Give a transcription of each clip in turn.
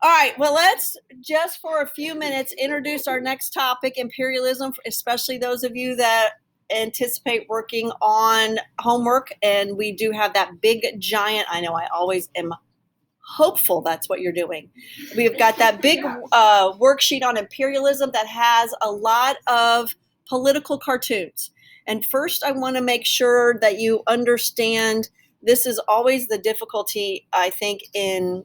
All right, well, let's just for a few minutes introduce our next topic, imperialism, especially those of you that anticipate working on homework. And we do have that big giant, I know I always am hopeful that's what you're doing. We've got that big worksheet on imperialism that has a lot of political cartoons. And first, I want to make sure that you understand this is always the difficulty, I think, in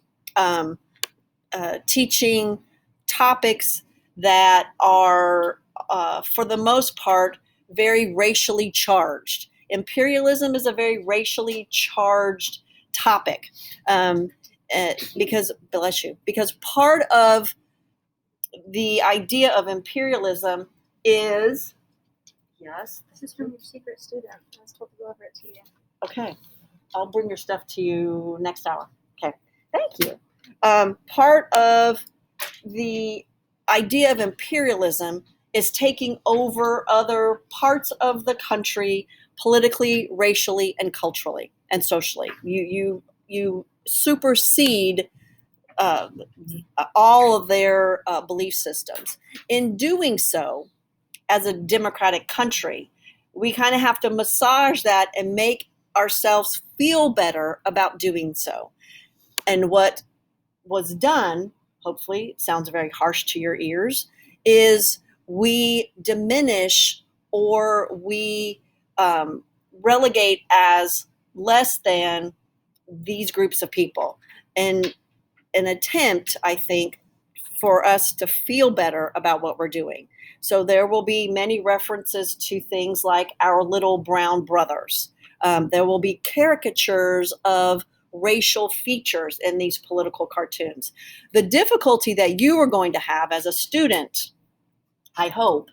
teaching topics that are, for the most part, very racially charged. Imperialism is a very racially charged topic. Because, bless you, because part of the idea of imperialism is, yes? This is from your secret student. I was told to go over it to you. Okay. I'll bring your stuff to you next hour. Okay. Thank you. Part of the idea of imperialism is taking over other parts of the country politically, racially, and culturally and socially. You supersede all of their belief systems. In doing so, as a democratic country, we kind of have to massage that and make ourselves feel better about doing so. And what was done, hopefully it sounds very harsh to your ears, is we diminish or we relegate as less than these groups of people. And an attempt, I think, for us to feel better about what we're doing. So there will be many references to things like our little brown brothers. There will be caricatures of racial features in these political cartoons. The difficulty that you are going to have as a student, I hope,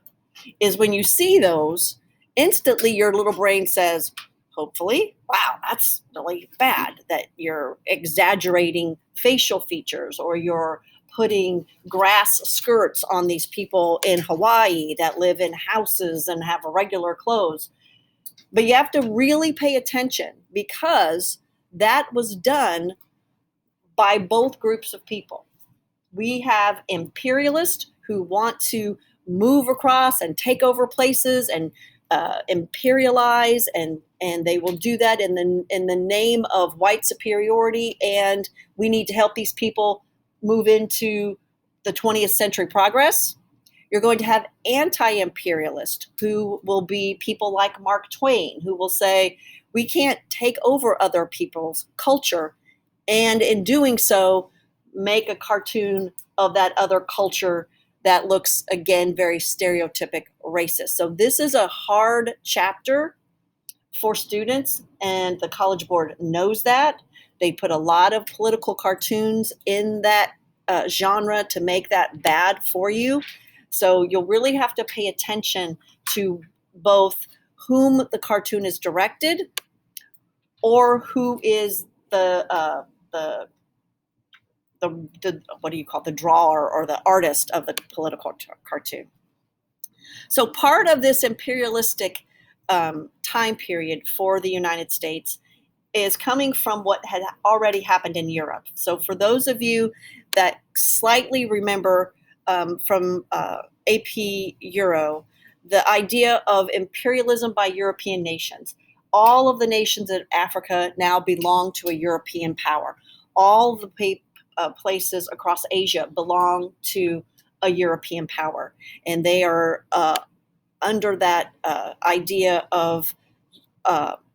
is when you see those, instantly your little brain says, hopefully, wow, that's really bad that you're exaggerating facial features or you're putting grass skirts on these people in Hawaii that live in houses and have regular clothes. But you have to really pay attention because that was done by both groups of people. We have imperialists who want to move across and take over places and imperialize, and they will do that in the name of white superiority, and we need to help these people move into the 20th century progress. You're going to have anti-imperialists who will be people like Mark Twain, who will say, we can't take over other people's culture, and in doing so, make a cartoon of that other culture that looks, again, very stereotypic racist. So this is a hard chapter for students, and the College Board knows that. They put a lot of political cartoons in that genre to make that bad for you. So you'll really have to pay attention to both whom the cartoon is directed or who is the what do you call it, the drawer or the artist of the political cartoon. So part of this imperialistic time period for the United States is coming from what had already happened in Europe. So for those of you that slightly remember from AP Euro, the idea of imperialism by European nations. All of the nations in Africa now belong to a European power. All of the places across Asia belong to a European power, and they are under that idea of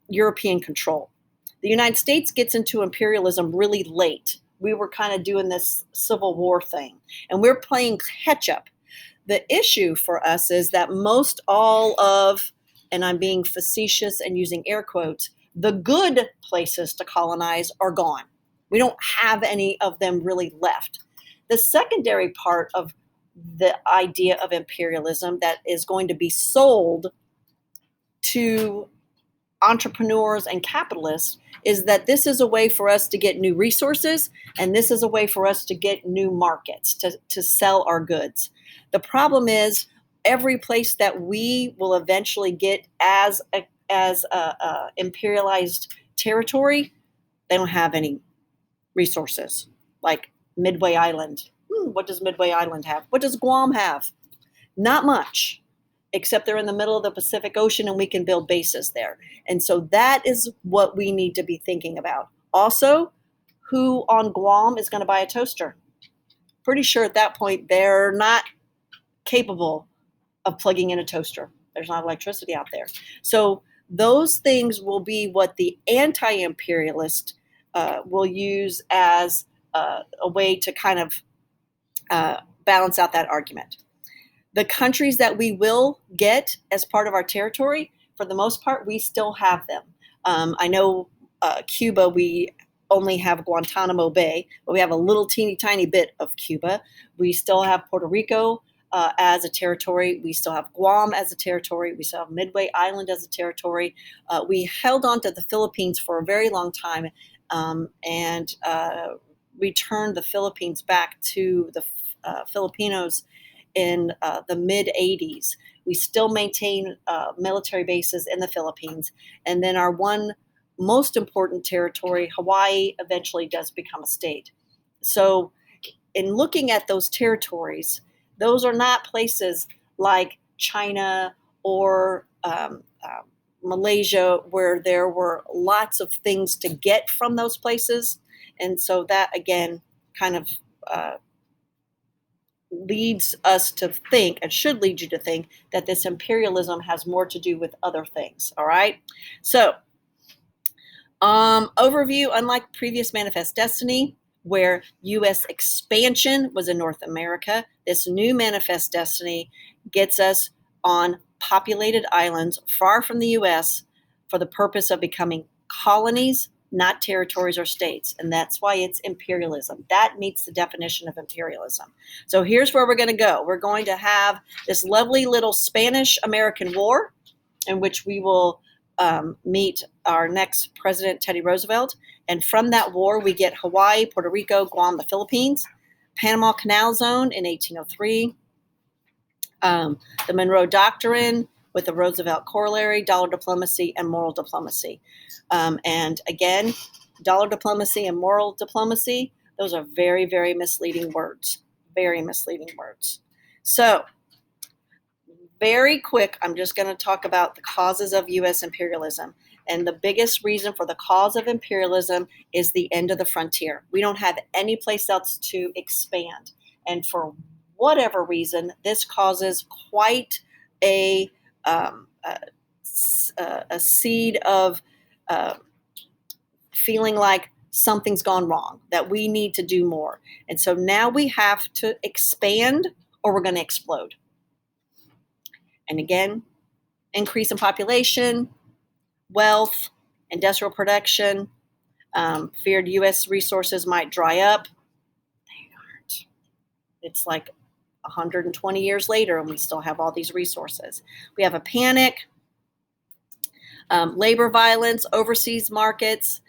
European control. The United States gets into imperialism really late. We were kind of doing this Civil War thing, and we're playing catch up. The issue for us is that most all of, and I'm being facetious and using air quotes, the good places to colonize are gone. We don't have any of them really left. The secondary part of the idea of imperialism that is going to be sold to entrepreneurs and capitalists is that this is a way for us to get new resources, and this is a way for us to get new markets to sell our goods. The problem is every place that we will eventually get as a imperialized territory, they don't have any resources, like Midway Island. What does Midway Island have? What does Guam have? Not much, except they're in the middle of the Pacific Ocean and we can build bases there. And so that is what we need to be thinking about. Also, who on Guam is going to buy a toaster? Pretty sure at that point they're not capable of plugging in a toaster. There's not electricity out there. So those things will be what the anti-imperialist will use as a way to kind of balance out that argument. The countries that we will get as part of our territory, for the most part, we still have them. I know Cuba, we only have Guantanamo Bay, but we have a little teeny tiny bit of Cuba. We still have Puerto Rico as a territory. We still have Guam as a territory. We still have Midway Island as a territory. We held on to the Philippines for a very long time and returned the Philippines back to the Filipinos in the mid-'80s. We still maintain military bases in the Philippines. And then our one most important territory, Hawaii, eventually does become a state. So in looking at those territories, those are not places like China or Malaysia where there were lots of things to get from those places. And so that, again, kind of leads us to think, and should lead you to think, that this imperialism has more to do with other things. All right. So overview: unlike previous Manifest Destiny, where U.S. expansion was in North America, this new Manifest Destiny gets us on populated islands far from the U.S. for the purpose of becoming colonies, not territories or states. And that's why it's imperialism. That meets the definition of imperialism. So here's where we're going to go. We're going to have this lovely little Spanish-American War, in which we will meet our next president, Teddy Roosevelt. And from that war, we get Hawaii, Puerto Rico, Guam, the Philippines, Panama Canal Zone in 1803, the Monroe Doctrine with the Roosevelt corollary, dollar diplomacy, and moral diplomacy. And again, dollar diplomacy and moral diplomacy, those are very, very misleading words. Very misleading words. So, very quick, I'm just going to talk about the causes of U.S. imperialism. And the biggest reason for the cause of imperialism is the end of the frontier. We don't have any place else to expand. And for whatever reason, this causes quite a seed of feeling like something's gone wrong, that we need to do more. And so now we have to expand or we're going to explode. And again, increase in population, wealth, industrial production, feared U.S. resources might dry up. They aren't. It's like 120 years later and we still have all these resources. We have a panic, labor violence, overseas markets,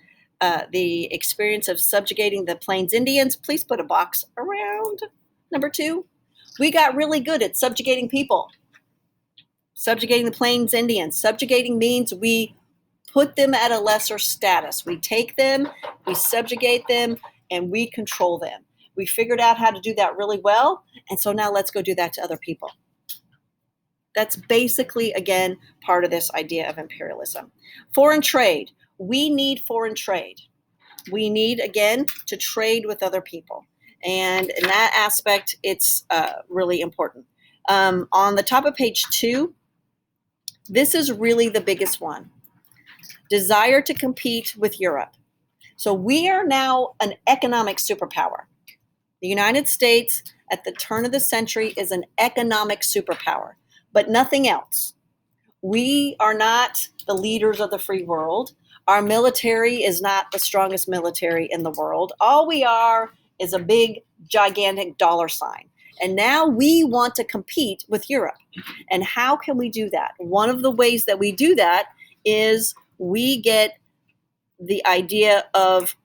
the experience of subjugating the Plains Indians. Please put a box around number 2. We got really good at subjugating people. Subjugating the Plains Indians. Subjugating means we put them at a lesser status. We take them, we subjugate them, and we control them. We figured out how to do that really well, and so now let's go do that to other people. That's basically, again, part of this idea of imperialism. Foreign trade. We need foreign trade. We need, again, to trade with other people. And in that aspect, it's really important. On the top of page 2, this is really the biggest one. Desire to compete with Europe. So we are now an economic superpower. The United States at the turn of the century is an economic superpower, but nothing else. We are not the leaders of the free world. Our military is not the strongest military in the world. All we are is a big, gigantic dollar sign. And now we want to compete with Europe. And how can we do that? One of the ways that we do that is we get the idea of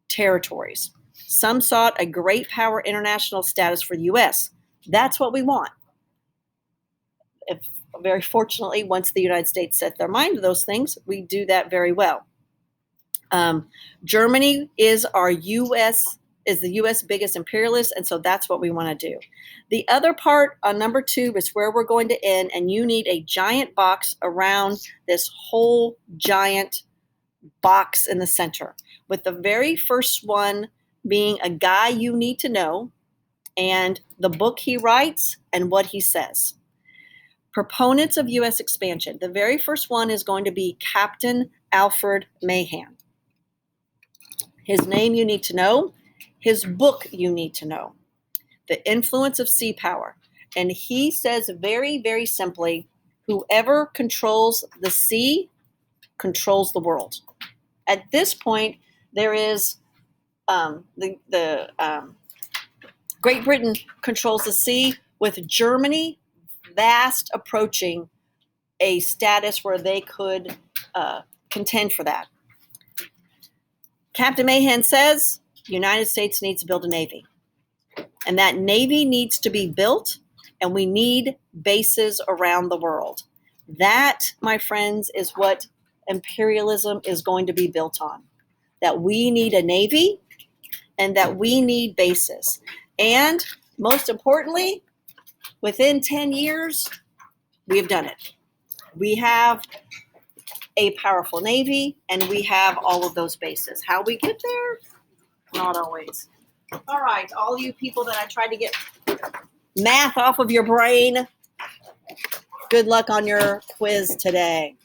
territories. Some sought a great power international status for the U.S. That's what we want. Very fortunately, once the United States set their mind to those things, we do that very well. Germany is our U.S. is the U.S. biggest imperialist, and so that's what we want to do. The other part on number 2 is where we're going to end, and you need a giant box around this whole giant box in the center, with the very first one being a guy you need to know and the book he writes and what he says. Proponents of U.S. expansion. The very first one is going to be Captain Alfred Mahan. His name you need to know. His book you need to know. The Influence of Sea Power. And he says very, very simply, whoever controls the sea controls the world. At this point, there is Great Britain controls the sea, with Germany fast approaching a status where they could contend for that. Captain Mahan says the United States needs to build a navy. And that navy needs to be built, and we need bases around the world. That, my friends, is what imperialism is going to be built on. That we need a navy and that we need bases. And most importantly, within 10 years, we have done it. We have a powerful navy, and we have all of those bases. How we get there? Not always. All right, all you people that I tried to get math off of your brain, good luck on your quiz today.